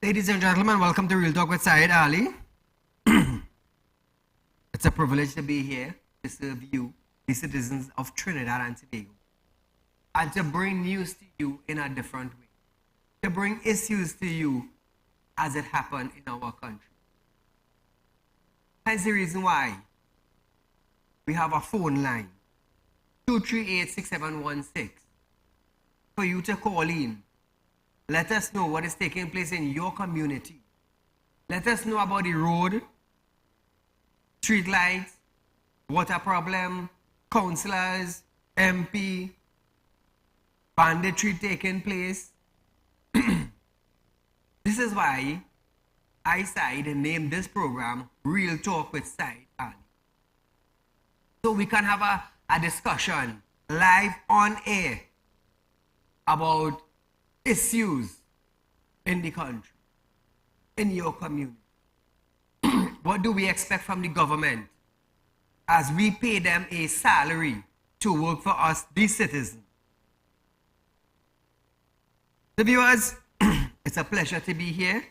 Ladies and gentlemen, welcome to Real Talk with Saieed Ali. It's a privilege to be here to serve you, the citizens of Trinidad and Tobago, and to bring news to you in a different way, to bring issues to you as it happened in our country. Hence the reason why we have a phone line, 238-6716, for you to call in. Let us know what is taking place in your community. Let us know about the road, street lights, water problem, councillors, MP, banditry taking place. This is why I decided to name this program Real Talk with Saieed Ali. So we can have a discussion live on air about issues in the country, in your community. What do we expect from the government as we pay them a salary to work for us, the citizens? The viewers, it's a pleasure to be here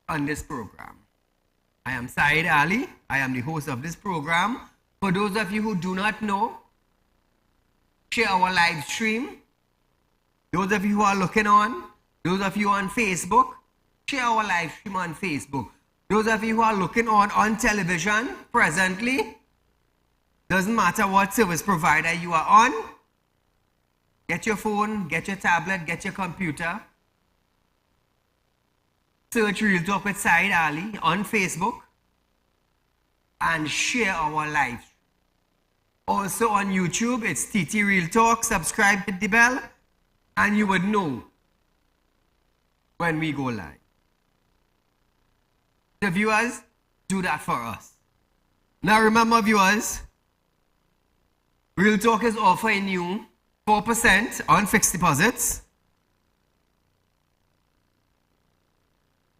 on this program. I am Saieed Ali. I am the host of this program. For those of you who do not know, share our live stream. Those of you who are looking on, those of you on Facebook, share our live stream on Facebook. Those of you who are looking on television presently, doesn't matter what service provider you are on, get your phone, get your tablet, get your computer, search Real Talk with Saieed Ali on Facebook, and share our live stream. Also on YouTube, it's TT Real Talk. Subscribe, hit the bell, and you would know when we go live. The viewers, do that for us. Now remember, viewers, Real Talk is offering you 4% on fixed deposits.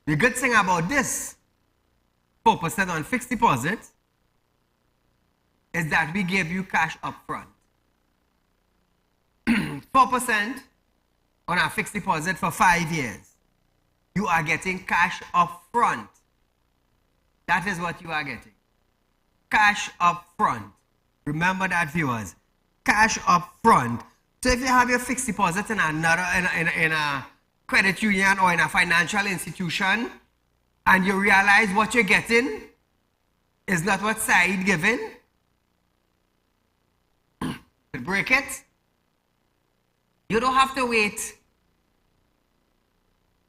The good thing about this 4% on fixed deposit is that we give you cash up front. 4% on a fixed deposit for 5 years. You are getting cash up front. That is what you are getting. Cash up front. Remember that, viewers. Cash up front. So if you have your fixed deposit in a credit union or in a financial institution, and you realize what you're getting is not what Saieed giving, break it. You don't have to wait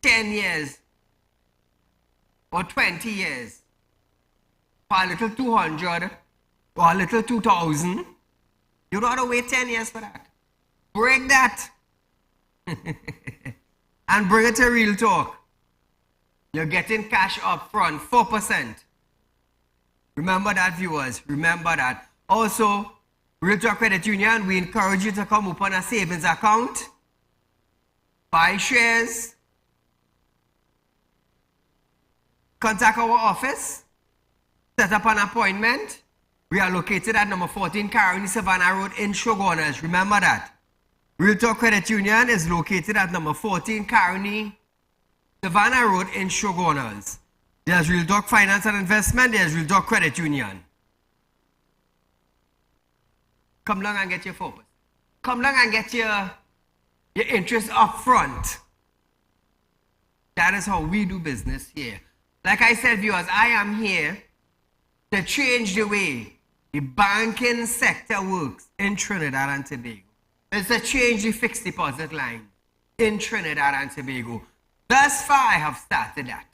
10 years or 20 years for a little 200 or a little 2,000. You don't have to wait 10 years for that. Break that and bring it to Real Talk. You're getting cash up front, 4%. Remember that, viewers. Remember that. Also, Real Talk Credit Union, we encourage you to come open a savings account, buy shares, contact our office, set up an appointment. We are located at number 14 Caroni Savannah Road in Shoguners. Remember that. Real Talk Credit Union is located at number 14 Caroni Savannah Road in Shoguners. There's Real Talk Finance and Investment. There's Real Talk Credit Union. Come along and get your 4%. Come along and get your interest up front. That is how we do business here. Like I said, viewers, I am here to change the way the banking sector works in Trinidad and Tobago. It's to change the fixed deposit line in Trinidad and Tobago. Thus far, I have started that.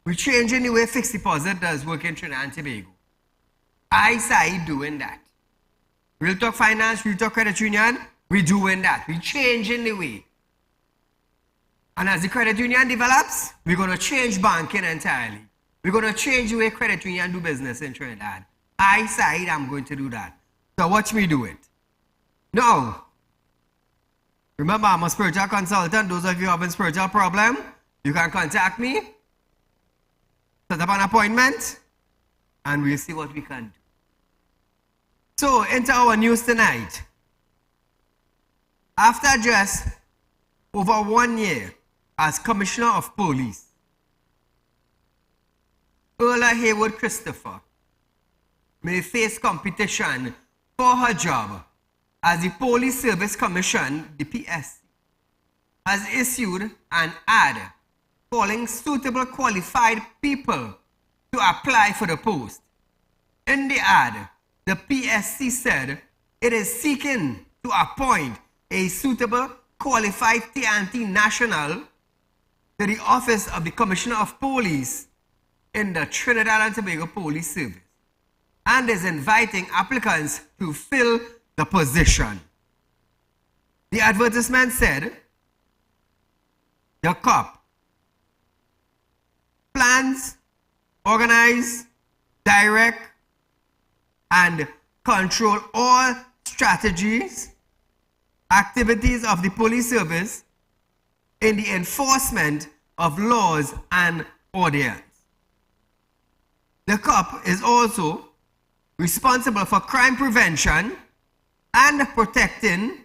We're changing the way fixed deposit does work in Trinidad and Tobago. I started doing that. Real Talk Finance, Real Talk Credit Union, we're doing that. We're changing the way. And as the credit union develops, we're going to change banking entirely. We're going to change the way credit union do business in Trinidad. I said I'm going to do that. So watch me do it. Now, remember, I'm a spiritual consultant. Those of you having spiritual problem, you can contact me, set up an appointment, and we'll see what we can do. So, into our news tonight. After just over 1 year as Commissioner of Police, Earla Haywood Christopher may face competition for her job as the Police Service Commission, the PSC, has issued an ad calling suitable qualified people to apply for the post. In the ad, the PSC said it is seeking to appoint a suitable qualified T&T national to the office of the Commissioner of Police in the Trinidad and Tobago Police Service and is inviting applicants to fill the position. The advertisement said, the COP plans, organize, direct, and control all strategies, activities of the police service in the enforcement of laws and ordinance. The COP is also responsible for crime prevention and protection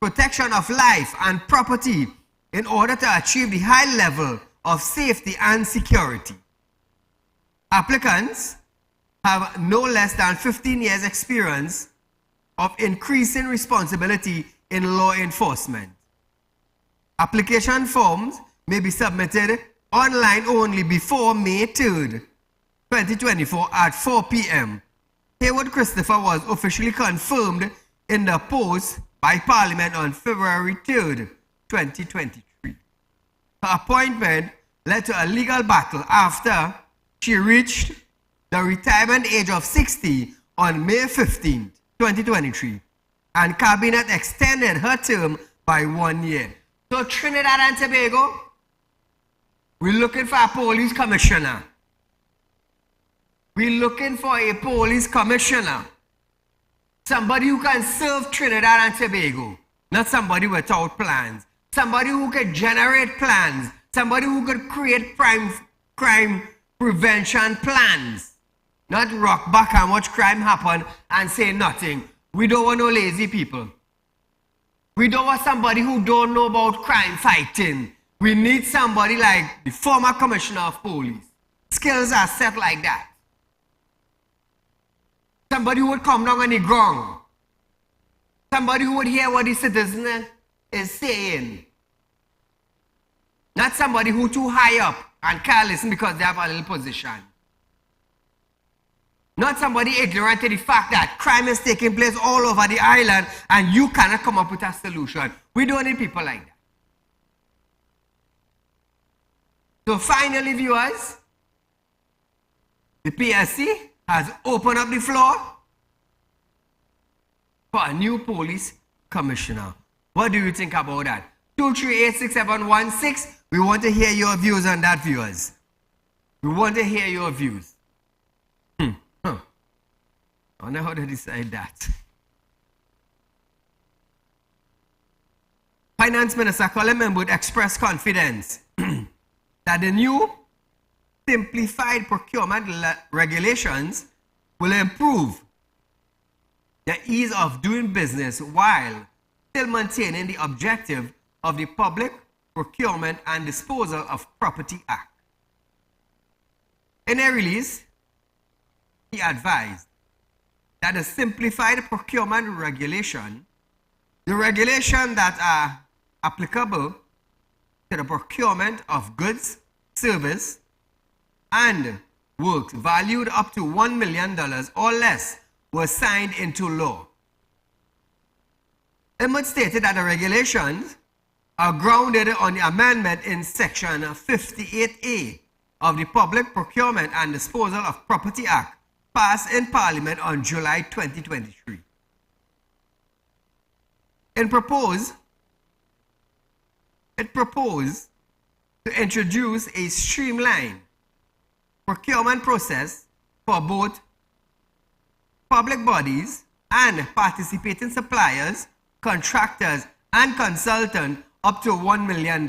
of life and property in order to achieve the high level of safety and security. Applicants have no less than 15 years experience of increasing responsibility in law enforcement. Application forms may be submitted online only before May 3rd, 2024 at 4 p.m. Haywood Christopher was officially confirmed in the post by Parliament on February 3rd, 2023. Her appointment led to a legal battle after she reached the retirement age of 60 on May 15, 2023, and Cabinet extended her term by 1 year. So Trinidad and Tobago, we're looking for a police commissioner. We're looking for a police commissioner. Somebody who can serve Trinidad and Tobago, not somebody without plans. Somebody who could generate plans. Somebody who could create crime prevention plans. Not rock back and watch crime happen and say nothing. We don't want no lazy people. We don't want somebody who don't know about crime fighting. We need somebody like the former Commissioner of Police. Skills are set like that. Somebody who would come down on the ground. Somebody who would hear what the citizen is saying. Not somebody who too high up and can't listen because they have a little position. Not somebody ignorant to the fact that crime is taking place all over the island and you cannot come up with a solution. We don't need people like that. So finally, viewers, the PSC has opened up the floor for a new police commissioner. What do you think about that? 2386716. We want to hear your views on that, viewers. We want to hear your views. I wonder how to decide that. Finance Minister Colin Membwood expressed confidence that the new simplified procurement regulations will improve the ease of doing business while still maintaining the objective of the Public Procurement and Disposal of Property Act. In a release, he advised that the simplified procurement regulation, the regulation that are applicable to the procurement of goods, service, and works valued up to $1 million or less were signed into law. Emmett stated that the regulations are grounded on the amendment in Section 58A of the Public Procurement and Disposal of Property Act passed in Parliament on July 2023. It proposed to introduce a streamlined procurement process for both public bodies and participating suppliers, contractors, and consultants up to $1 million.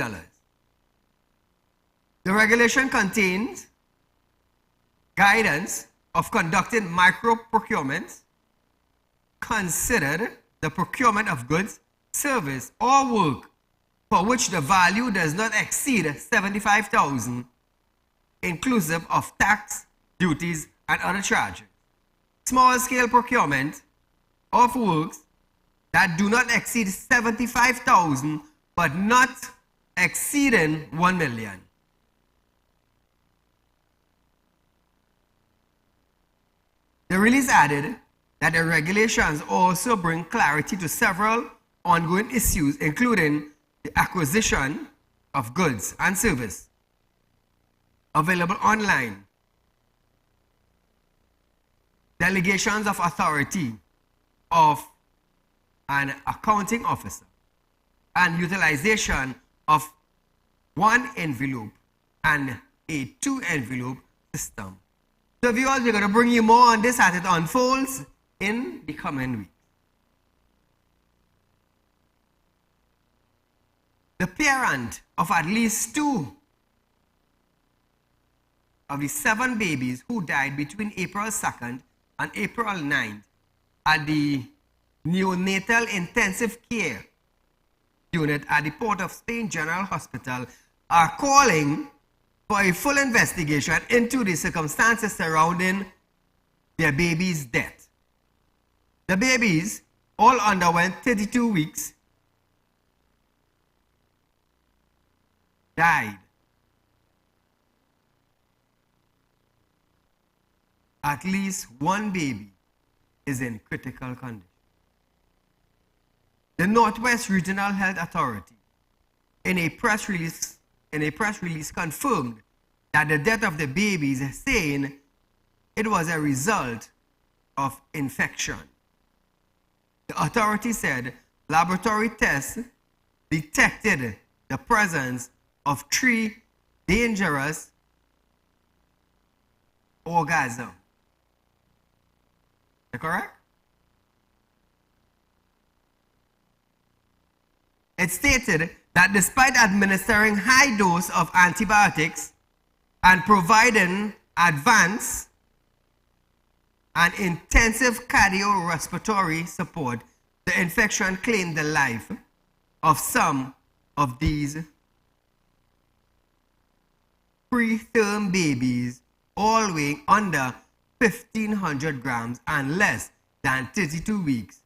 The regulation contains guidance of conducting micro procurements, considered the procurement of goods, service, or work for which the value does not exceed $75,000, inclusive of tax, duties, and other charges. Small-scale procurement of works that do not exceed $75,000 but not exceeding $1 million. The release added that the regulations also bring clarity to several ongoing issues, including the acquisition of goods and services available online, delegations of authority of an accounting officer, and utilization of one envelope and a two envelope system. So viewers, we're going to bring you more on this as it unfolds in the coming week. The parent of at least 2 of the 7 babies who died between April 2nd and April 9th at the Neonatal Intensive Care Unit at the Port of Spain General Hospital are calling for a full investigation into the circumstances surrounding their baby's death. The babies all underwent 32 weeks, died. At least one baby is in critical condition. The Northwest Regional Health Authority, in a press release confirmed that the death of the babies, saying it was a result of infection. The authority said laboratory tests detected the presence of 3 dangerous organisms. Is that correct? It stated that despite administering high dose of antibiotics and providing advanced and intensive cardiorespiratory support, the infection claimed the life of some of these preterm babies, all weighing under 1,500 grams and less than 32 weeks.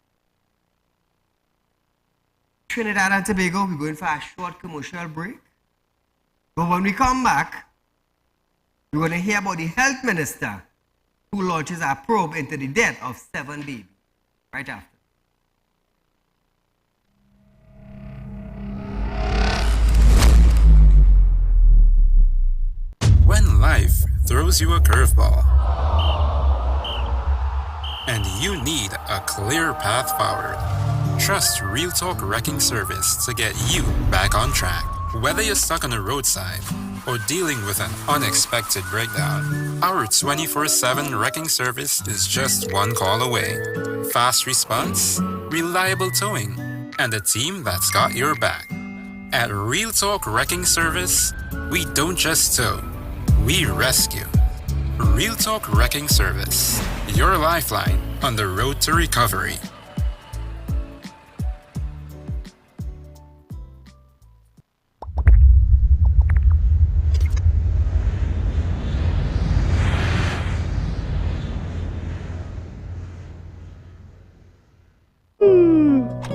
Trinidad and Tobago, we're going for a short commercial break. But when we come back, we're going to hear about the health minister who launches a probe into the death of 7 babies. Right after. When life throws you a curveball and you need a clear path forward, trust Real Talk Wrecking Service to get you back on track. Whether you're stuck on the roadside or dealing with an unexpected breakdown, our 24/7 wrecking service is just one call away. Fast response, reliable towing, and a team that's got your back. At Real Talk Wrecking Service, we don't just tow, we rescue. Real Talk Wrecking Service, your lifeline on the road to recovery.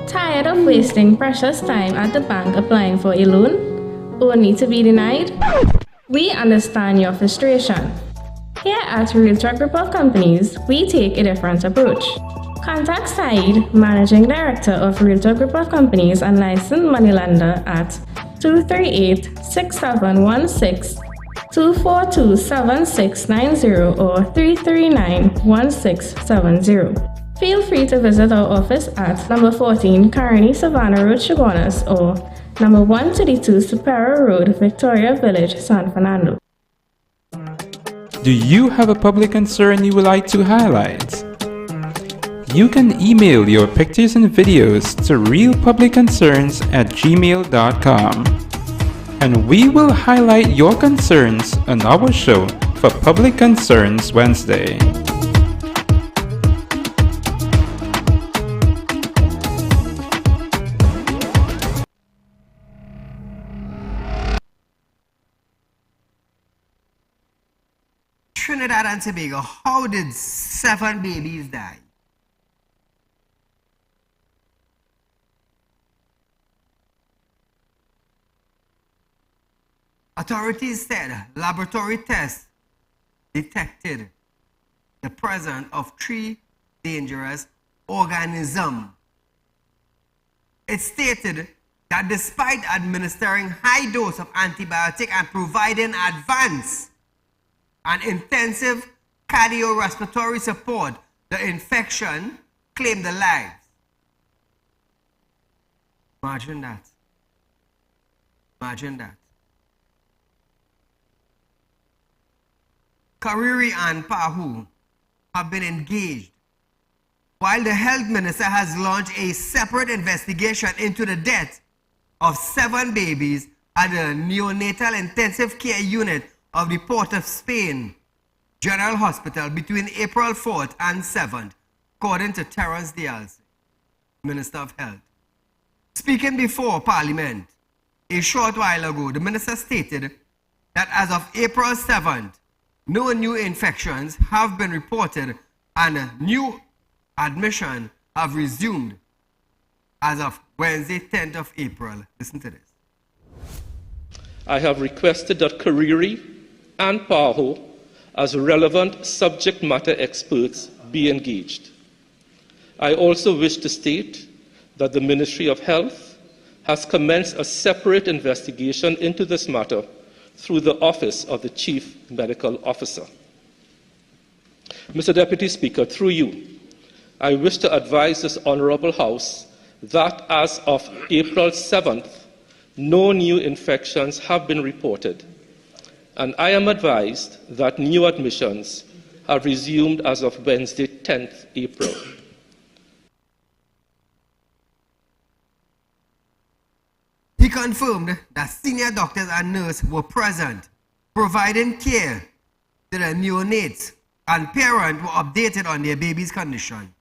Tired of wasting precious time at the bank applying for a loan, only to be denied? We understand your frustration. Here at Real Talk Group of Companies, we take a different approach. Contact Saieed, Managing Director of Real Talk Group of Companies and licensed moneylender at 238-6716, 242-7690 or 339-1670. Feel free to visit our office at number 14 Carney Savannah Road, Chaguanas, or number 132 Superior Road, Victoria Village, San Fernando. Do you have a public concern you would like to highlight? You can email your pictures and videos to realpublicconcerns@gmail.com, and we will highlight your concerns on our show for Public Concerns Wednesday. Trinidad and Tobago, how did 7 babies die? Authorities said laboratory tests detected the presence of 3 dangerous organisms. It stated that despite administering high dose of antibiotic and providing advanced and intensive cardiorespiratory support, the infection claimed the lives. Imagine that. Imagine that. Kariri and Pahu have been engaged, while the health minister has launched a separate investigation into the death of 7 babies at the Neonatal Intensive Care Unit of the Port of Spain General Hospital between April 4th and 7th, according to Terence Dialse, Minister of Health. Speaking before Parliament a short while ago, the minister stated that as of April 7th, no new infections have been reported and new admissions have resumed as of Wednesday, 10th of April. Listen to this. I have requested that Kariri and Paho, as relevant subject matter experts, be engaged. I also wish to state that the Ministry of Health has commenced a separate investigation into this matter through the Office of the Chief Medical Officer. Mr. Deputy Speaker, through you, I wish to advise this Honourable House that as of April 7th, no new infections have been reported, and I am advised that new admissions have resumed as of Wednesday, 10th April. He confirmed that senior doctors and nurses were present, providing care to the neonates, and parents were updated on their baby's condition.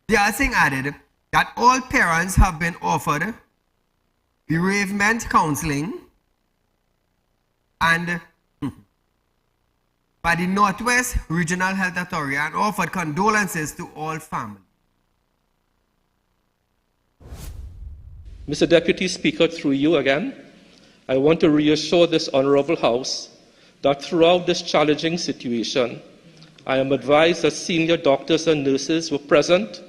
Dialse added that all parents have been offered bereavement counseling and by the Northwest Regional Health Authority and offered condolences to all families. Mr. Deputy Speaker, through you again, I want to reassure this Honourable House that throughout this challenging situation, I am advised that senior doctors and nurses were present,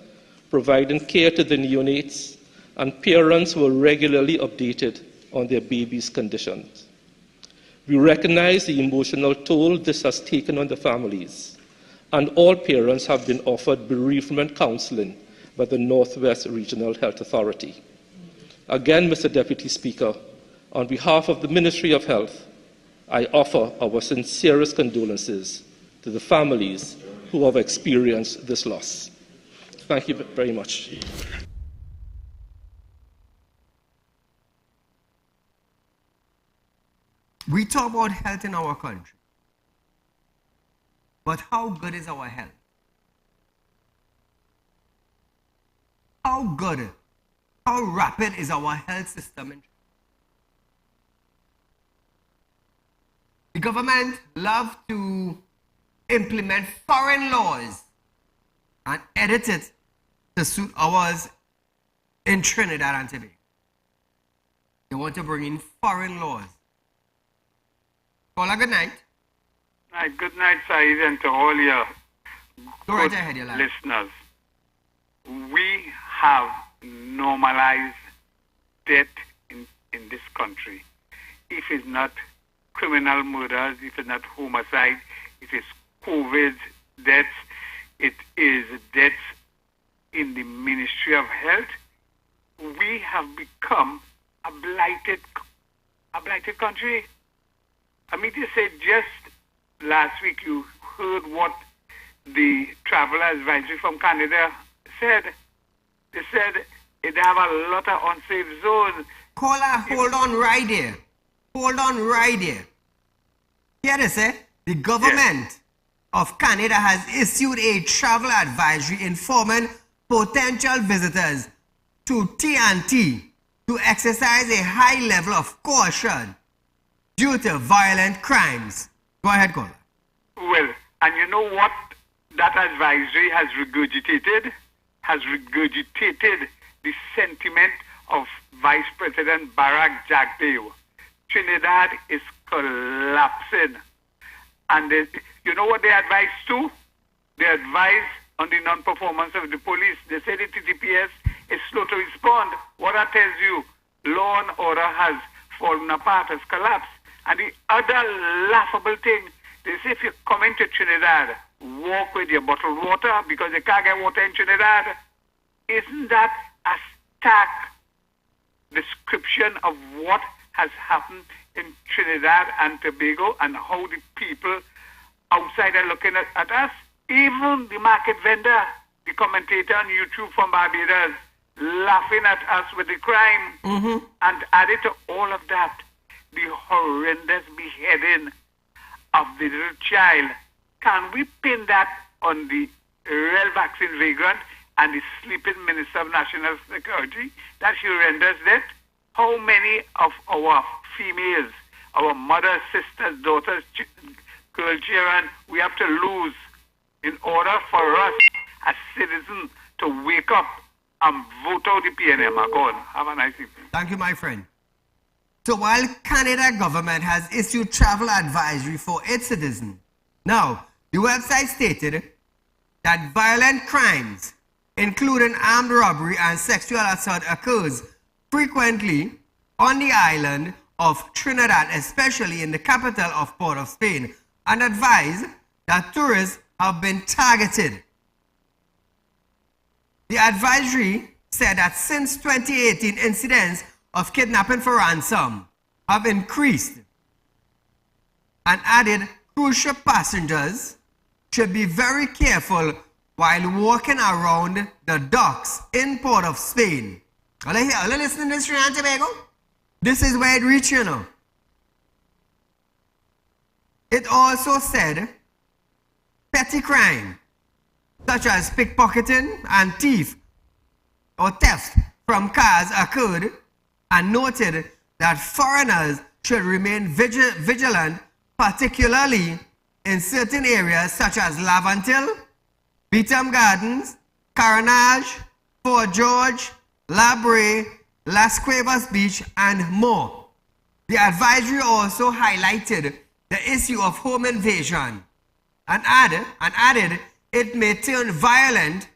providing care to the neonates, and parents were regularly updated on their babies' conditions. We recognize the emotional toll this has taken on the families, and all parents have been offered bereavement counseling by the Northwest Regional Health Authority. Again, Mr. Deputy Speaker, on behalf of the Ministry of Health, I offer our sincerest condolences to the families who have experienced this loss. Thank you very much. We talk about health in our country, but how good is our health? How good, how rapid is our health system? The government loves to implement foreign laws and edit it to suit ours in Trinidad and Tobago. They want to bring in foreign laws. Caller, good night. Good night, Saeed, and to all your Go right ahead, your line. listeners. We have normalized death in this country. If it's not criminal murders, if it's not homicide, if it's COVID deaths, it is deaths in the Ministry of Health. We have become a blighted country. I mean to say, just last week you heard what the travel advisory from Canada said. They said they have a lot of unsafe zones. Caller, hold on right there. Hold on right there. Hear this, eh? The government of Canada has issued a travel advisory informing potential visitors to T&T to exercise a high level of caution due to violent crimes. Go ahead, caller. Well, And you know what that advisory has regurgitated? Has regurgitated the sentiment of Vice President Barack Jagdeo. Trinidad is collapsing. And you know what they advise too? They advise on the non-performance of the police. They say the TTPS is slow to respond. What that tells you, law and order has fallen apart, has collapsed. And the other laughable thing, they say if you come into Trinidad, walk with your bottled water because you can't get water in Trinidad. Isn't that a stark description of what has happened in Trinidad and Tobago and how the people outside are looking at us? Even the market vendor, the commentator on YouTube from Barbados, laughing at us with the crime. Mm-hmm. And added to all of that, the horrendous beheading of the little child. Can we pin that on the real vaccine vagrant and the sleeping Minister of National Security that she renders death? How many of our females, our mothers, sisters, daughters, girl children, we have to lose in order for us as citizens to wake up and vote out the PNM? Go on. Have a nice evening. Thank you, my friend. So while Canada government has issued travel advisory for its citizens, now the website stated that violent crimes, including armed robbery and sexual assault, occurs frequently on the island of Trinidad, especially in the capital of Port of Spain, and advised that tourists have been targeted. The advisory said that since 2018, incidents of kidnapping for ransom have increased, and added cruise ship passengers should be very careful while walking around the docks in Port of Spain. Are you listening to this, Trinidad and Tobago? This is where it reached, you know. It also said petty crime, such as pickpocketing and theft from cars occurred, and noted that foreigners should remain vigilant, particularly in certain areas such as Lavantil, Beetham Gardens, Carenage, Fort George, La Brea, Las Cuevas Beach, and more. The advisory also highlighted the issue of home invasion and added it may turn violent.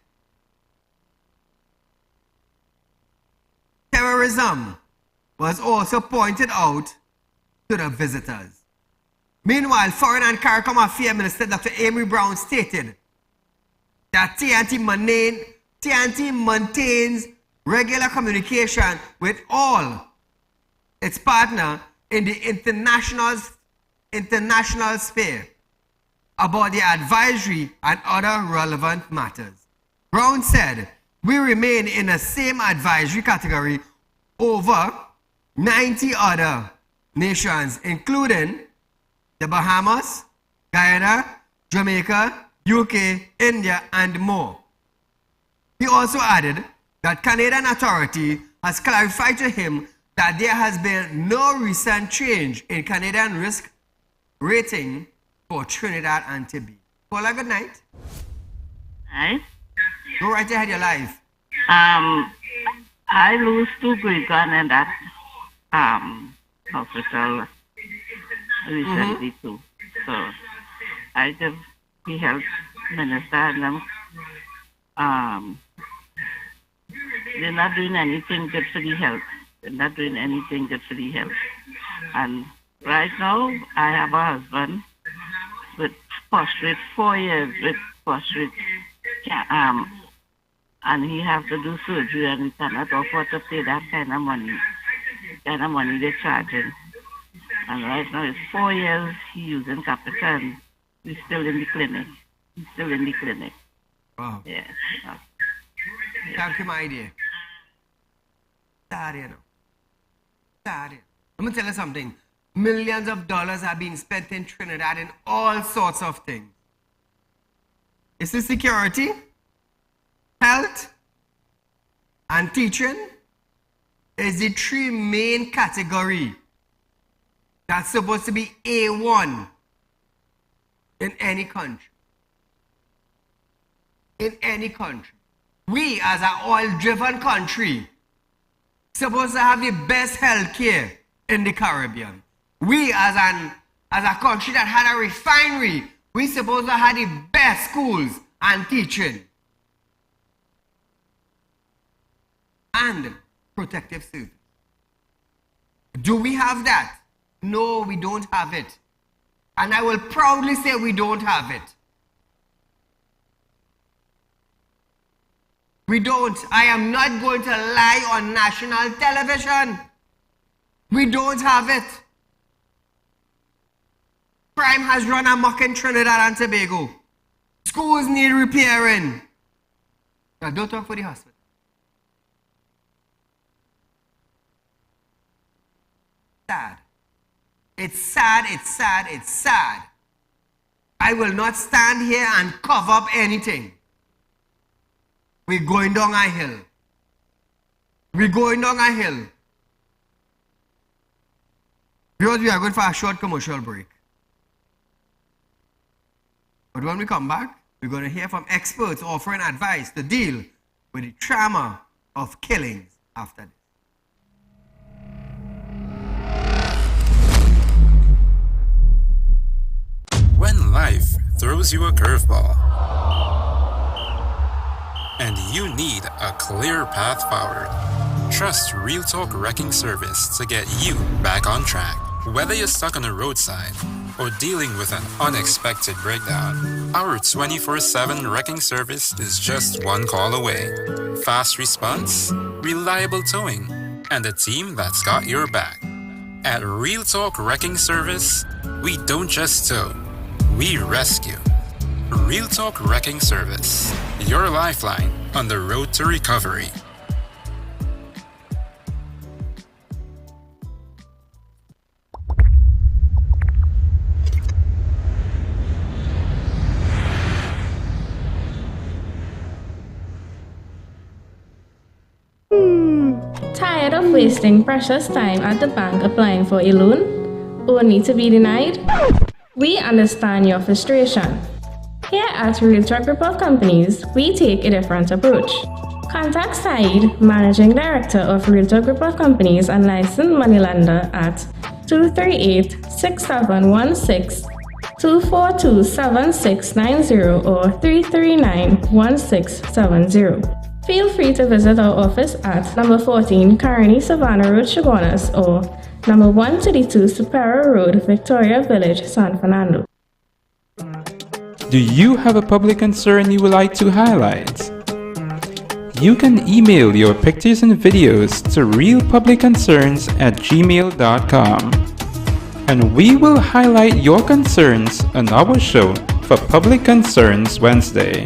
Terrorism was also pointed out to the visitors. Meanwhile, Foreign and CARICOM Affairs Minister Dr. Amy Brown stated that TNT maintains regular communication with all its partners in the international sphere about the advisory and other relevant matters. Brown said, "We remain in the same advisory category over 90 other nations, including the Bahamas, Guyana, Jamaica, UK, India, and more." He also added that Canadian authority has clarified to him that there has been no recent change in Canadian risk rating for Trinidad and Tobago. Paula, good night. Night. Go right ahead, your life. I lose 2 great-grand in that hospital recently too. So I give the health minister and them, they're not doing anything good for the health. They're not doing anything good for the health. And right now, I have a husband with prostate, 4 years with prostate, and he have to do surgery and he cannot afford to pay that kind of money they're charging. And right now, it's 4 years he using capital and he's still in the clinic. Wow. Yes. Thank you, my dear. Sad, you know. Sad. I'm going to tell you something. Millions of dollars are being spent in Trinidad in all sorts of things. It's the security, health, and teaching is the 3 main categories that's supposed to be A1 in any country. in any country. We, as an oil-driven country, supposed to have the best health care in the Caribbean. We, as a country that had a refinery, we supposed to have the best schools and teaching. And protective service. Do we have that? No, we don't have it. And I will proudly say we don't have it. We don't. I am not going to lie on national television. We don't have it. Crime has run amok in Trinidad and Tobago. Schools need repairing. Now don't talk for the hospital. Sad. It's sad, it's sad, it's sad. I will not stand here and cover up anything. We're going down a hill. We're going down a hill. Because we are going for a short commercial break. But when we come back, we're going to hear from experts offering advice to deal with the trauma of killings after this. When life throws you a curveball and you need a clear path forward, trust Real Talk Wrecking Service to get you back on track. Whether you're stuck on a roadside or dealing with an unexpected breakdown, our 24/7 wrecking service is just one call away. Fast response, reliable towing, and a team that's got your back. At Real Talk Wrecking Service, we don't just tow, we rescue. Real Talk Wrecking Service, your lifeline on the road to recovery. Tired of wasting precious time at the bank applying for a loan, only to be denied? We understand your frustration. Here at Real Talk Group of Companies, we take a different approach. Contact Saieed, Managing Director of Real Talk Group of Companies and licensed moneylender at 238-6716, 242-7690 or 339-1670. Feel free to visit our office at number 14 Carney Savannah Road, Chaguanas, or number 132 Superior Road, Victoria Village, San Fernando. Do you have a public concern you would like to highlight? You can email your pictures and videos to realpublicconcerns@gmail.com, and we will highlight your concerns on our show for Public Concerns Wednesday.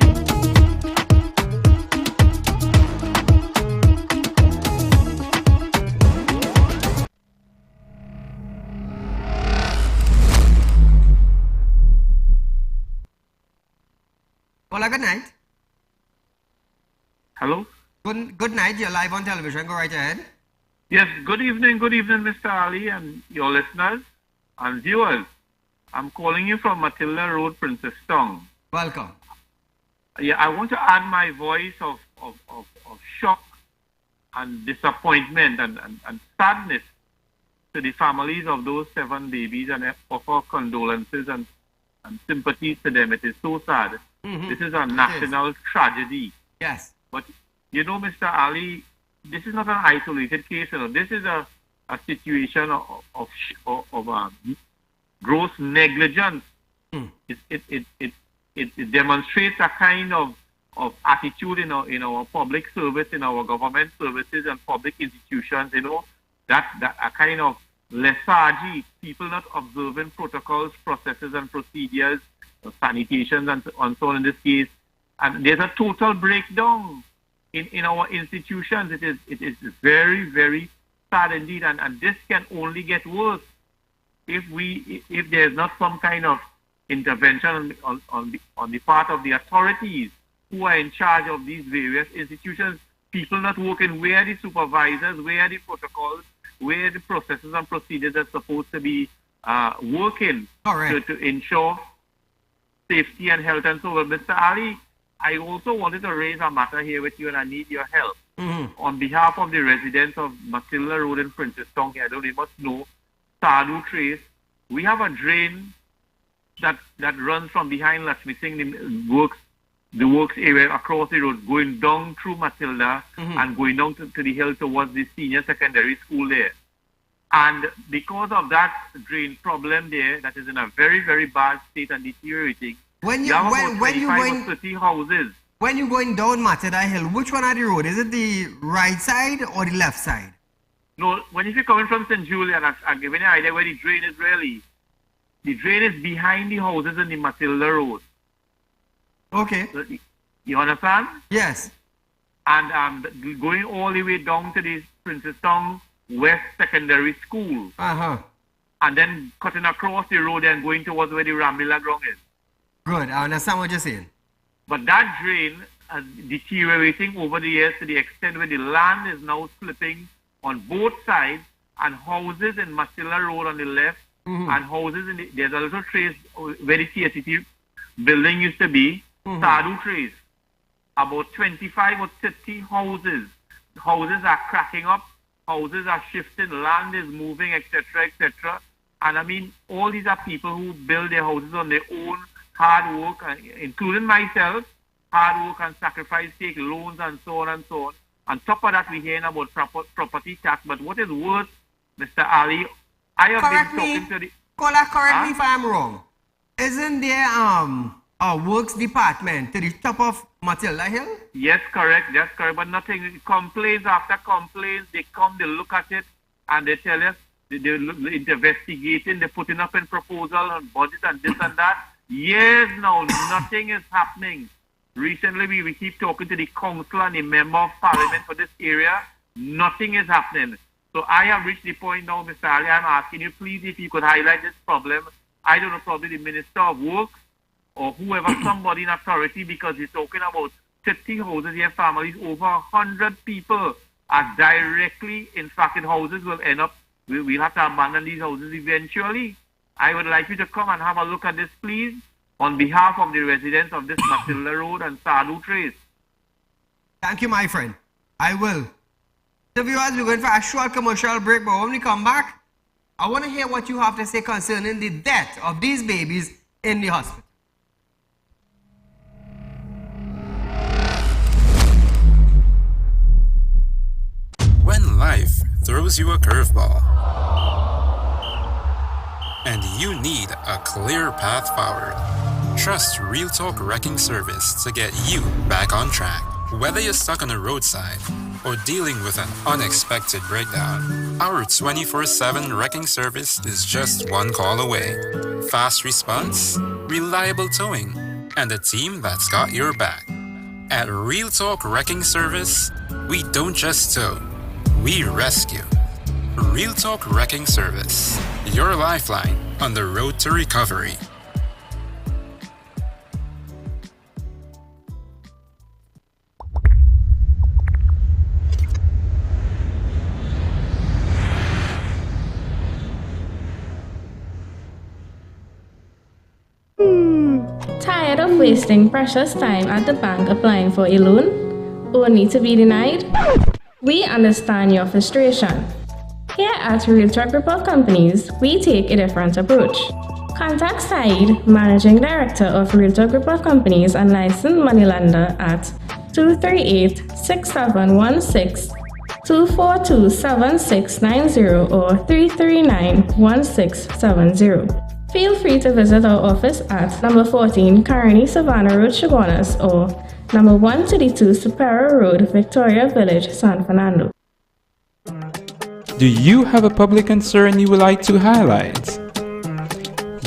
Hola, good night. Hello? Good night. You're live on television. Go right ahead. Yes, good evening, Mr. Ali and your listeners and viewers. I'm calling you from Matilda Road, Princess Town. Welcome. Yeah, I want to add my voice of shock and disappointment and sadness to the families of those 7 babies and offer condolences and sympathies to them. It is so sad. Mm-hmm. This is a national tragedy. Yes. But, you know, Mr. Ali, this is not an isolated case. You know, this is a situation of gross negligence. Mm. It demonstrates a kind of attitude in our public service, in our government services and public institutions, you know, that a kind of lethargy, people not observing protocols, processes and procedures, sanitations and so on in this case. And there's a total breakdown in our institutions. It is very, very sad indeed, and this can only get worse if there's not some kind of intervention on the part of the authorities who are in charge of these various institutions. People not working, where are the supervisors, where are the protocols, where are the processes and procedures are supposed to be working to ensure safety and health and so on. Mr. Ali, I also wanted to raise a matter here with you, and I need your help. Mm-hmm. On behalf of the residents of Matilda Road in Princestown, I don't even know, Sadu Trace, we have a drain that runs from behind Lakshmi Singh, the works area across the road, going down through Matilda and going down to the hill towards the senior secondary school there. And because of that drain problem there, that is in a very, very bad state and deteriorating, when you have about when you 25 going or 30 houses. when you're going down Matilda Hill, which one are the road? Is it the right side or the left side? No, if you're coming from St. Julian, I'm giving you an idea where the drain is really. The drain is behind the houses in the Matilda Road. Okay. You understand? Yes. And going all the way down to the Princestown West Secondary School. Uh-huh. And then cutting across the road and going towards where the Ramila ground is. Good. I understand what you're saying. But that drain is deteriorating over the years to the extent where the land is now slipping on both sides, and houses in Matilda Road on the left and houses there's a little trace where the CSCT building used to be, Sadu trace. About 25 or 30 houses. Houses are cracking up, houses are shifting, land is moving, etc., etc. And I mean, all these are people who build their houses on their own hard work, including myself, hard work and sacrifice, take loans and so on and so on. On top of that, we're hearing about property tax. But what is worse, Mr. Ali, I have been talking to the... Correct me if I'm wrong. Isn't there a works department to the top of Matilda Hill? Yes, correct. That's correct. But nothing. Complaints after complaints, they come, they look at it, and they tell us they're investigating, they're putting up a proposal on budget and this and that. Years now, nothing is happening. Recently, we keep talking to the council and the member of parliament for this area. Nothing is happening. So I have reached the point now, Mr. Ali, I'm asking you, please, if you could highlight this problem. I don't know, probably the Minister of Works or whoever, somebody in authority, because he's talking about 50 houses here, families, over 100 people are directly infected. Houses will end up, we'll have to abandon these houses eventually. I would like you to come and have a look at this, please, on behalf of the residents of this Matilda Road and Sadu Trace. Thank you, my friend. I will. So viewers, we're going for a short commercial break, but when we come back, I want to hear what you have to say concerning the death of these babies in the hospital. When life throws you a curveball and you need a clear path forward, trust Real Talk Wrecking Service to get you back on track. Whether you're stuck on the roadside or dealing with an unexpected breakdown, our 24/7 wrecking service is just one call away. Fast response, reliable towing, and a team that's got your back. At Real Talk Wrecking Service, we don't just tow, we rescue. Real Talk Wrecking Service, your lifeline on the road to recovery. Tired of wasting precious time at the bank applying for a loan, only to be denied? We understand your frustration. Here at Real Talk Report Companies, we take a different approach. Contact Saieed, Managing Director of Real Talk Report Companies and licensed moneylender at 238-6716, 242-7690 or 339-1670. Feel free to visit our office at number 14 Carney Savannah Road, Chaguanas, or number 132 Superior Road, Victoria Village, San Fernando. Do you have a public concern you would like to highlight?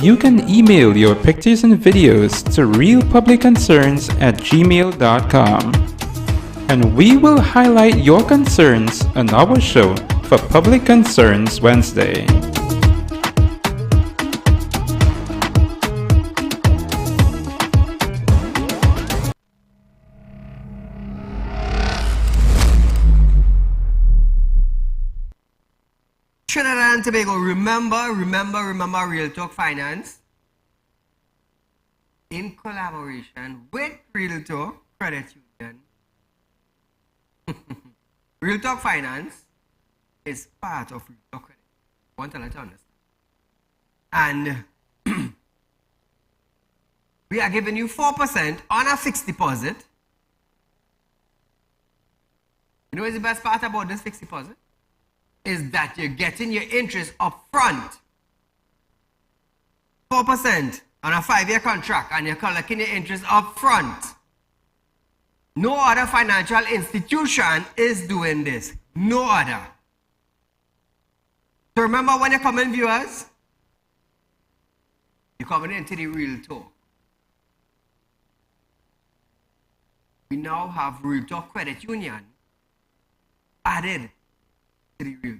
You can email your pictures and videos to realpublicconcerns@gmail.com, and we will highlight your concerns on our show for Public Concerns Wednesday. Trinidad and Tobago, remember Real Talk Finance in collaboration with Real Talk Credit Union, Real Talk Finance is part of Real Talk Credit. I want to let you understand. And we are giving you 4% on a fixed deposit. You know what's the best part about this fixed deposit? Is that you're getting your interest up front. 4% on a 5-year contract, and you're collecting your interest up front. No other financial institution is doing this. No other. So remember, when you come in, viewers, you're coming into the Real Talk. We now have Real Talk Credit Union added to the Real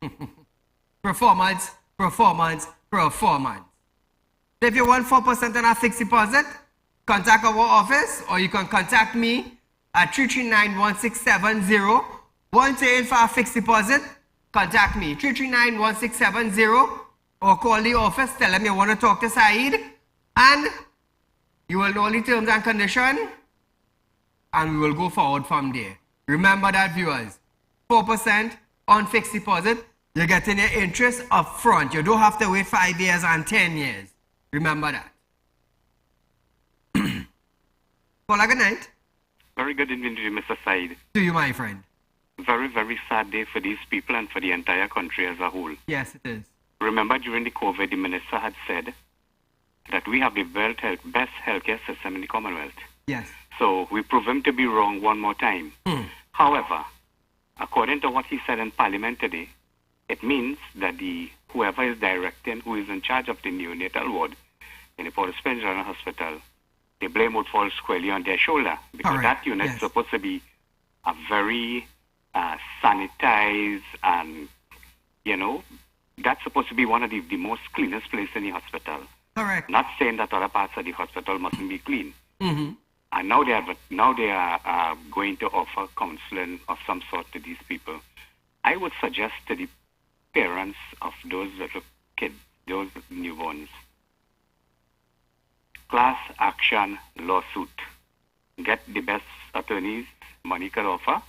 Talk. Performance, performance, performance. So if you want 4% on a fixed deposit, contact our office, or you can contact me at 339-1670. Want to in for a fixed deposit? Contact me, 339-1670, or call the office, tell them you want to talk to Saeed, and you will know the terms and conditions, and we will go forward from there. Remember that, viewers, 4% on fixed deposit, you're getting your interest up front. You don't have to wait 5 years and 10 years. Remember that. Well, good night. Very good evening to you, Mr. Saeed. To you, my friend. Very, very sad day for these people and for the entire country as a whole. Yes, it is. Remember, during the COVID, the minister had said that we have the best healthcare system in the Commonwealth. Yes. So we prove him to be wrong one more time. However, according to what he said in Parliament today, it means that whoever is directing, who is in charge of the neonatal ward in the Port of Spain General Hospital, the blame would fall squarely on their shoulder, because that unit is supposed to be a very sanitized, and, that's supposed to be one of the most cleanest places in the hospital. Correct. Not saying that other parts of the hospital mustn't be clean. Mm-hmm. And now they are going to offer counseling of some sort to these people. I would suggest to the parents of those little kids, those newborns, class action lawsuit. Get the best attorneys money can offer.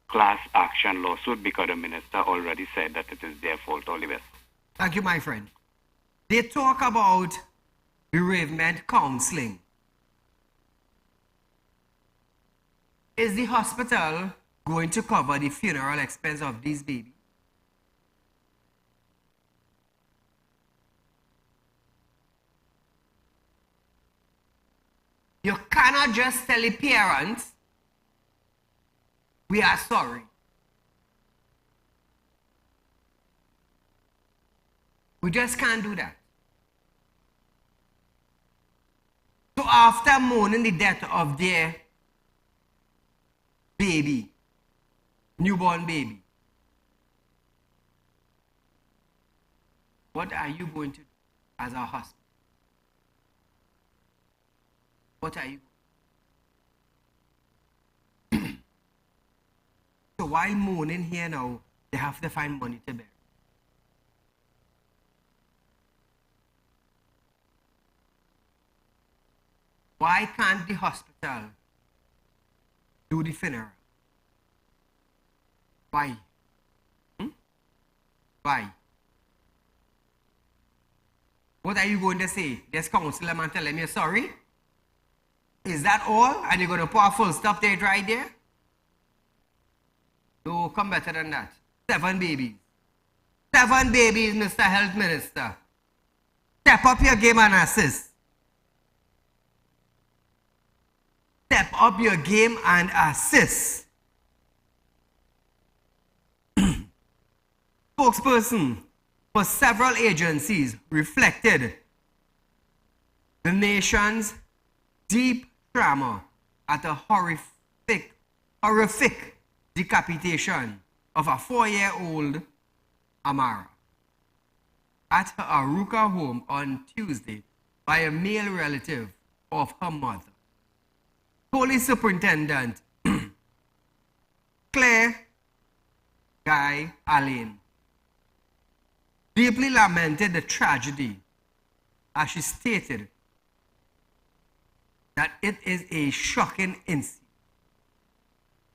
Class action lawsuit, because the minister already said that it is their fault. All the best. Thank you, my friend. They talk about bereavement counseling. Is the hospital going to cover the funeral expense of these babies? You cannot just tell the parents, we are sorry. We just can't do that. So after mourning the death of their baby, newborn baby, what are you going to do as a hospital? What are you? So while mourning here now, they have to find money to bury. Why can't the hospital do the funeral? Why? Why? What are you going to say? Just counsel them and tell them you're sorry? Is that all? And you're going to put a full stop date right there? No, come better than that. 7 babies. 7 babies, Mr. Health Minister. Step up your game and assist. Step up your game and assist. Spokesperson for several agencies reflected the nation's deep trauma at a horrific decapitation of a 4-year-old Amara at her Aruka home on Tuesday by a male relative of her mother. Police Superintendent Claire Guy Allen deeply lamented the tragedy, as she stated, that it is a shocking incident.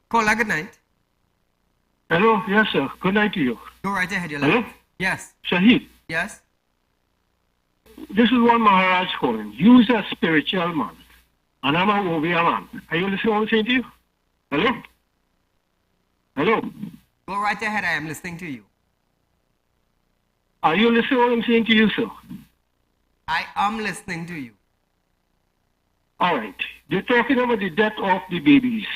Caller, good night. Hello, yes, sir. Good night to you. Go right ahead, your Hello? life. Yes. Saheed, Yes. this is one Maharaj calling. You's a spiritual man, and I'm a warrior man. Are you listening to what I'm saying to you? Hello? Hello? Go right ahead, I am listening to you. Are you listening to what I'm saying to you, sir? I am listening to you. All right. You're talking about the death of the babies.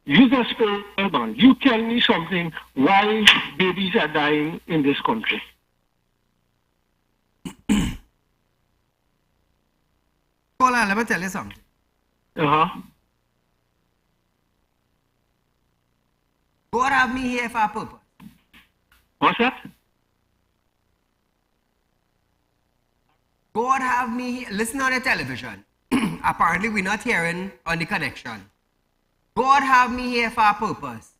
You're a spiritual man. You tell me something why babies are dying in this country. Caller, let me tell you something. Uh-huh. God have me here for a purpose. What's that? God have me here. Listen on the television. Apparently, we're not hearing on the connection. God have me here for a purpose.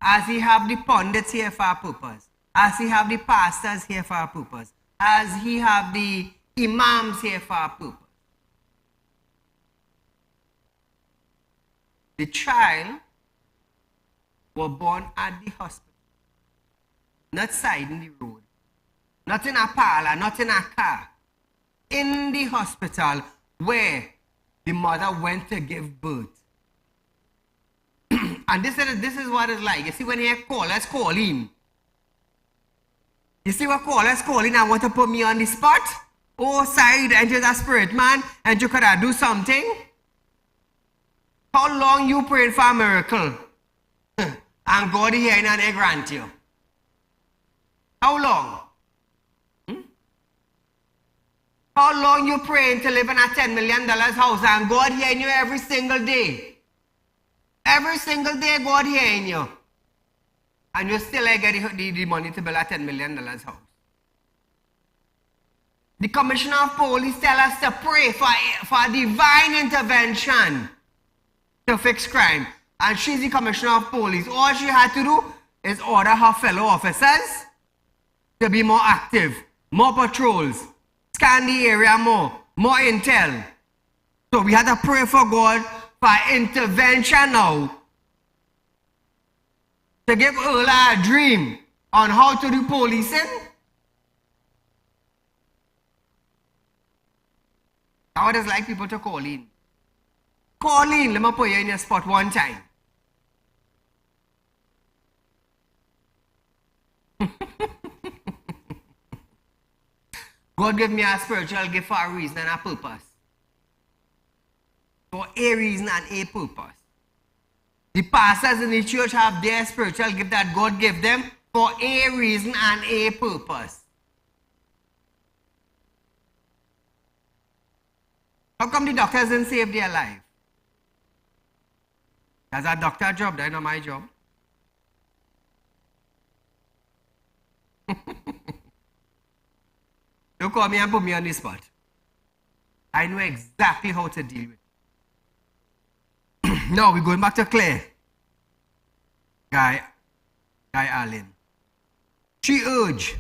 As he have the pundits here for a purpose. As he have the pastors here for a purpose. As he have the imams here for a purpose. The child was born at the hospital. Not siding the road. Not in a parlor, not in a car. In the hospital where the mother went to give birth. And this is what it's like. You see, when you call, let's call him. You see what call, let's call him and want to put me on the spot? Oh, Saieed, and you're a spirit man, and you could do something? How long you prayed for a miracle? And God here and they grant you. How long? How long you praying to live in a $10 million house and God hearing you every single day? Every single day God hearing you. And you still ain't get the money to build a $10 million house. The Commissioner of Police tell us to pray for divine intervention to fix crime. And she's the Commissioner of Police. All she had to do is order her fellow officers to be more active, more patrols, scan the area more intel. So we had to pray for God for intervention now. To give Ola a dream on how to do policing. I would just like people to call in. Call in, let me put you in your spot one time. God gave me a spiritual gift for a reason and a purpose. For a reason and a purpose. The pastors in the church have their spiritual gift that God gave them for a reason and a purpose. How come the doctors didn't save their life? That's a doctor job, that's not my job. Don't call me and put me on the spot. I know exactly how to deal with it. Now we're going back to Claire. Guy Allen. She urged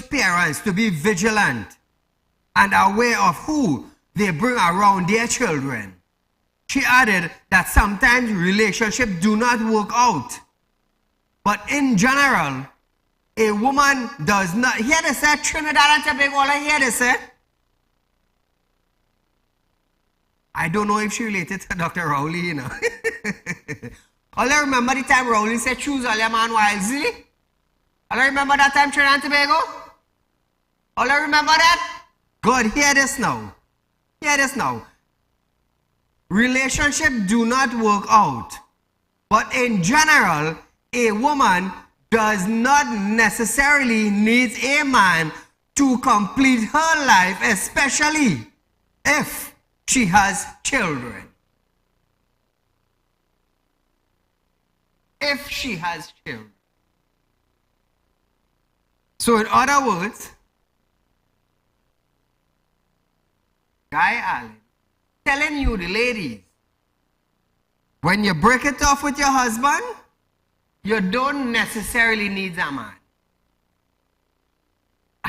parents to be vigilant and aware of who they bring around their children. She added that sometimes relationships do not work out. But in general, a woman does not... Hear this, sir? Trinidad and Tobago, all I hear this, sir? I don't know if she related to Dr. Rowley, you know. All I remember the time Rowley said, choose all your man wisely. All I remember that time, Trinidad and Tobago? All I remember that? God, hear this now. Hear this now. Relationships do not work out. But in general, a woman does not necessarily need a man to complete her life, especially if she has children. If she has children. So in other words, Guy Allen telling you, the ladies, when you break it off with your husband, you don't necessarily need a man.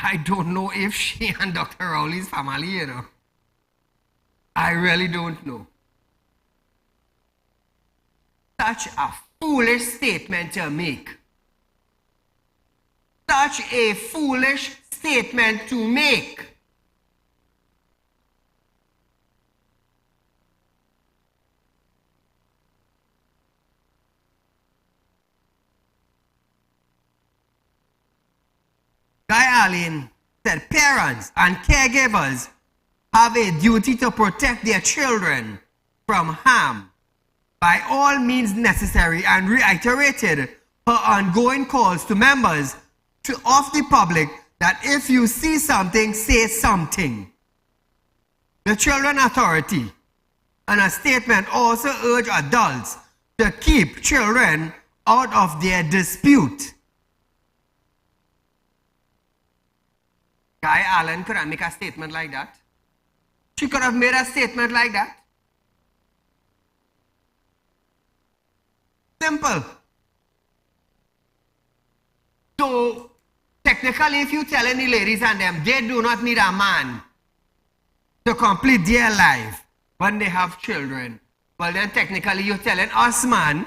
I don't know if she and Dr. Rowley's family, you know. I really don't know. Such a foolish statement to make. Such a foolish statement to make. Guy Allen said parents and caregivers have a duty to protect their children from harm by all means necessary, and reiterated her ongoing calls to members of the public that if you see something, say something. The Children Authority, in a statement, also urged adults to keep children out of their dispute. Guy Allen could have made a statement like that. She could have made a statement like that. Simple. So, technically, if you tell any ladies and them, they do not need a man to complete their life when they have children, well then technically you're telling us man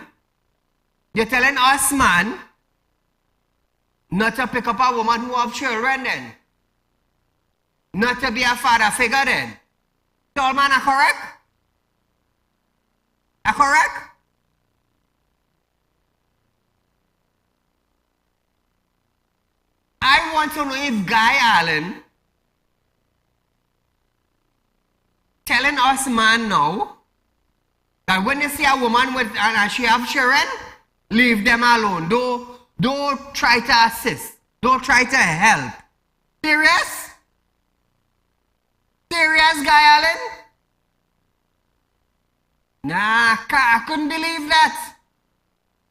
not to pick up a woman who have children then. Not to be a father figure then. So all man are correct? Are correct? I want to know if Guy Allen telling us man now that when you see a woman with and she have children, leave them alone. Don't try to assist. Don't try to help. Serious? Serious, Guy Allen? Nah, I couldn't believe that.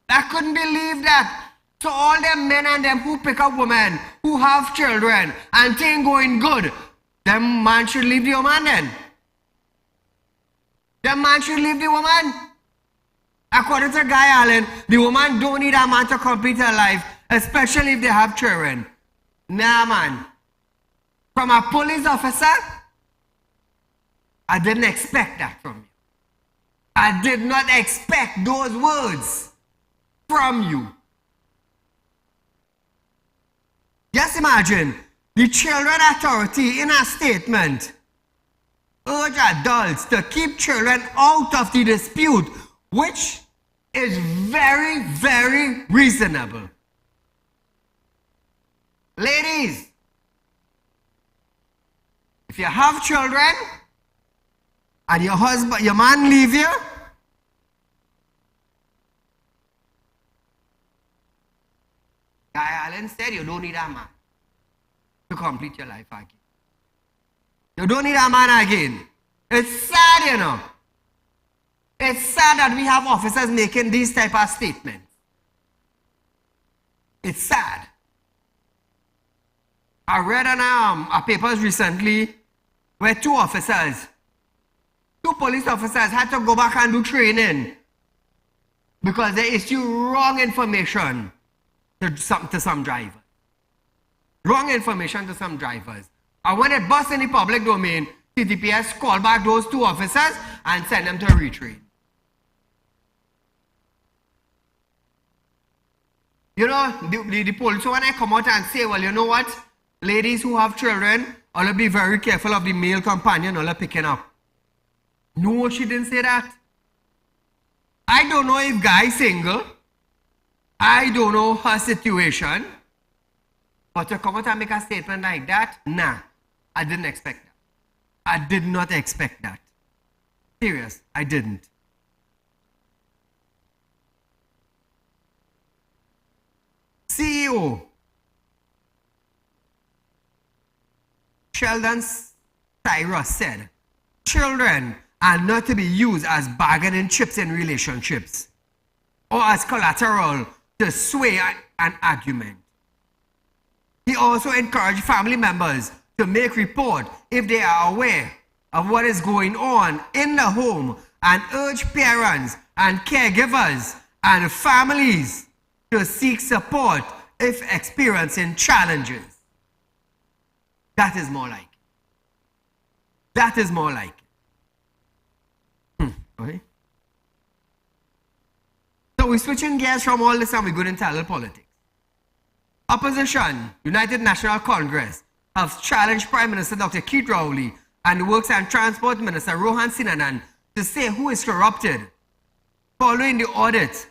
I couldn't believe that. So all them men and them who pick up women, who have children, and things going good, them man should leave the woman then. Them man should leave the woman. According to Guy Allen, the woman don't need a man to complete her life, especially if they have children. Nah, man. From a police officer, I didn't expect that from you. I did not expect those words from you. Just imagine, the Children Authority in a statement urge adults to keep children out of the dispute, which is very, very reasonable. Ladies, if you have children and your man leave you, Guy Allen said you don't need a man to complete your life again. You don't need a man again. It's sad, you know. It's sad that we have officers making these type of statements. It's sad. I read on a papers recently where two police officers had to go back and do training because they issued wrong information to some drivers. Wrong information to some drivers. And when it busts in the public domain, CTPS call back those two officers and send them to retrain. You know, the police, when I come out and say, well, you know what? Ladies who have children, I'll be very careful of the male companion I'll picking up. No, she didn't say that. I don't know if Guy's single. I don't know her situation. But to come out and make a statement like that, nah, I didn't expect that. I did not expect that. Serious, I didn't. CEO Sheldon Cyrus said, children are not to be used as bargaining chips in relationships or as collateral to sway an argument. He also encouraged family members to make report if they are aware of what is going on in the home and urge parents and caregivers and families to seek support if experiencing challenges. That is more like it. That is more like it. Okay. So we're switching gears from all this and we're going into a little politics. Opposition, United National Congress, have challenged Prime Minister Dr. Keith Rowley and the Works and Transport Minister Rohan Sinanan to say who is corrupted following the audit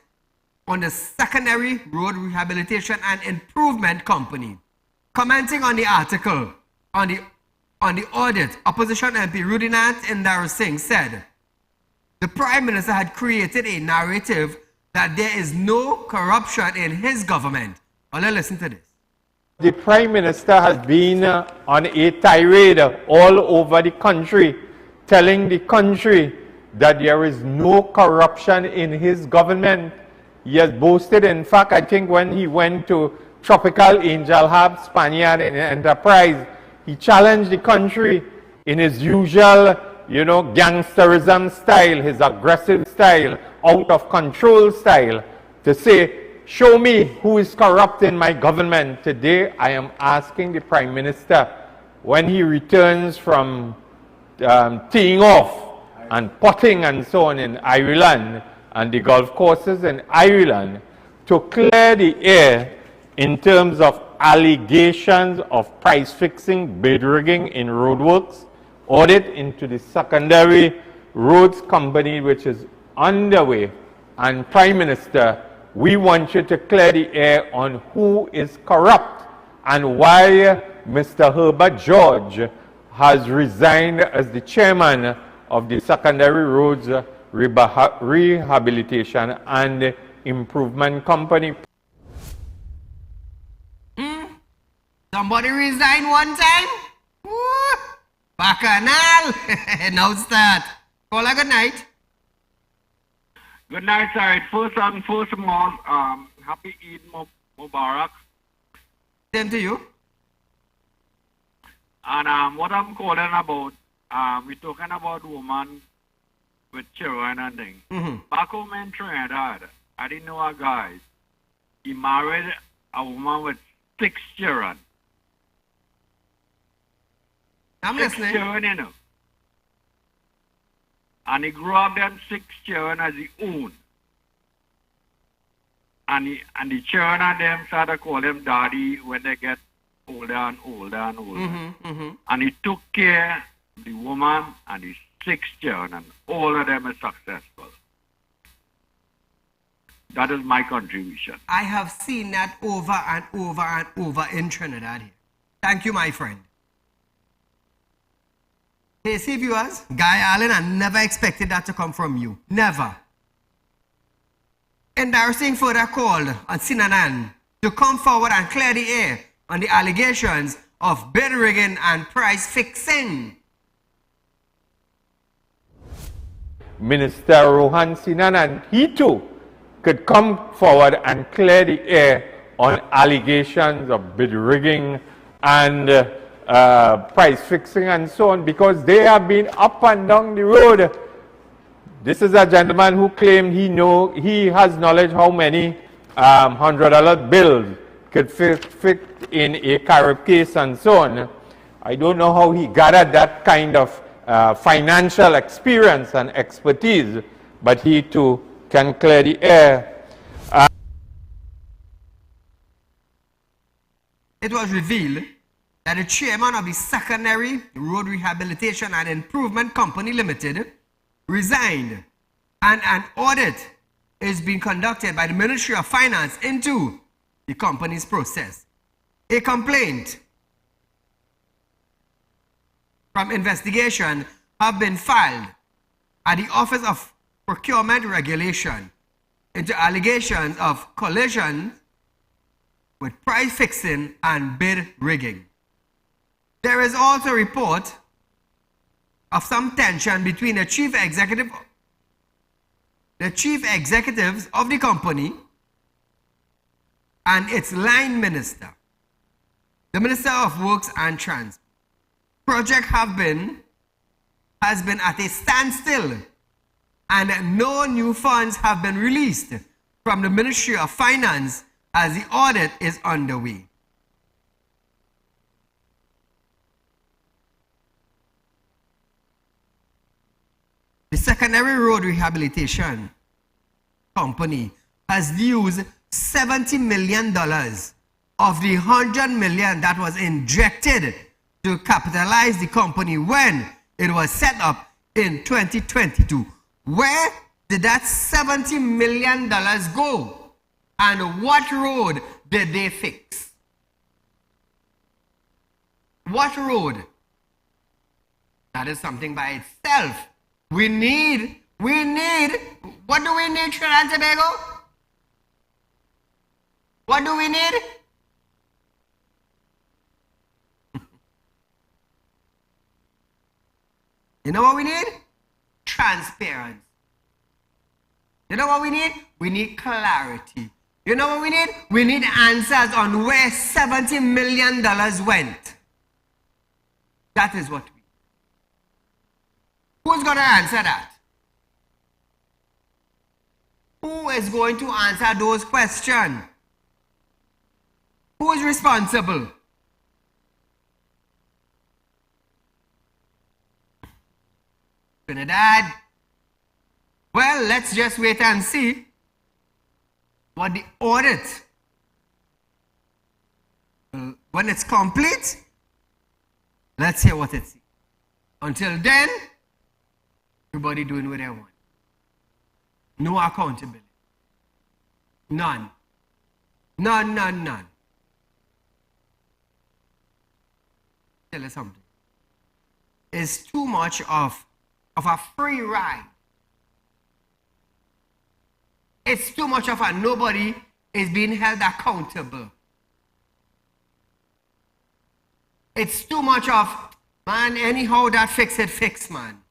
on the Secondary Road Rehabilitation and Improvement Company. Commenting on the article on the audit, Opposition MP Rudinat Indar Singh said, the Prime Minister had created a narrative that there is no corruption in his government. Well, let's listen to this. The Prime Minister has been on a tirade all over the country, telling the country that there is no corruption in his government. He has boasted, in fact, I think when he went to Tropical Angel Hub, Spaniard Enterprise, he challenged the country in his usual, gangsterism style, his aggressive style, out of control style, to say, show me who is corrupt in my government. Today, I am asking the Prime Minister, when he returns from teeing off and potting and so on in Ireland, and the golf courses in Ireland, to clear the air in terms of allegations of price fixing, bid rigging in roadworks, audit into the secondary roads company which is underway. And Prime Minister, we want you to clear the air on who is corrupt and why Mr. Herbert George has resigned as the chairman of the Secondary Roads Rehabilitation and Improvement Company. Somebody resign one time? Woo! Bacchanal! Now start. Call a good night. Good night, sir. First of all, happy Eid Mubarak. Same to you. And what I'm calling about, we're talking about women with children and things. Back home in Trinidad, I didn't know a guy. He married a woman with 6 children. I'm listening. 6 children, And he grew up them 6 children as his own. And the children and them started to call him daddy when they get older and older and older. And he took care of the woman and the 6 children, and all of them are successful. That is my contribution. I have seen that over and over and over in Trinidad here. Thank you, my friend. Hey, see viewers, Guy Allen, I never expected that to come from you. Never. Embarrassing further called on Sinanan to come forward and clear the air on the allegations of bid rigging and price fixing. Minister Rohan Sinanan, he too could come forward and clear the air on allegations of bid rigging and price fixing and so on, because they have been up and down the road. This is a gentleman who claimed he has knowledge how many $100 bills could fit in a Carib case and so on. I don't know how he gathered that kind of financial experience and expertise, but he too can clear the air. It was revealed that the chairman of the Secondary Road Rehabilitation and Improvement Company Limited resigned, and an audit is being conducted by the Ministry of Finance into the company's process. A complaint from investigation have been filed at the Office of Procurement Regulation into allegations of collision with price fixing and bid rigging. There is also a report of some tension between the chief executives of the company and its line minister, the Minister of Works and Transport. Project has been at a standstill, and no new funds have been released from the Ministry of Finance as the audit is underway. the secondary road rehabilitation company has used $70 million of the $100 million that was injected to capitalize the company when it was set up in 2022. Where did that $70 million go? And what road did they fix? What road? That is something by itself. We need, what do we need, Trinidad and Tobago? What do we need? You know what we need? Transparency. You know what we need? We need clarity. You know what we need? We need answers on where $70 million went. That is what we need. Who's going to answer that? Who is going to answer those questions? Who is responsible? Trinidad. Well, let's just wait and see what the audit, when it's complete, let's hear what it says. Until then, everybody doing what they want. No accountability. None. None, none, none. Tell you something. It's too much of a free ride. It's too much of a nobody is being held accountable. It's too much of, man, anyhow that fix it, man.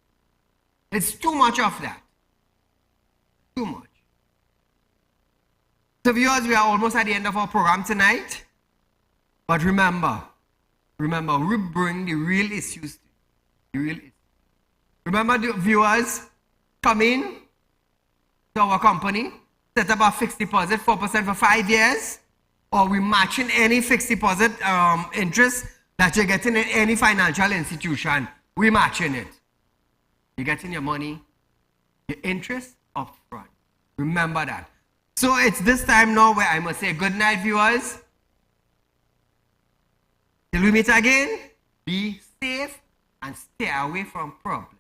It's too much of that. Too much. So viewers, we are almost at the end of our program tonight. But remember, we bring the real issues to you. The real issues. Remember, the viewers, come in to our company, set up a fixed deposit, 4% for 5 years, or we matching any fixed deposit interest that you're getting in any financial institution. We matching it. You're getting your money, your interest up front. Remember that. So it's this time now where I must say good night, viewers. Till we meet again, be safe and stay away from problems.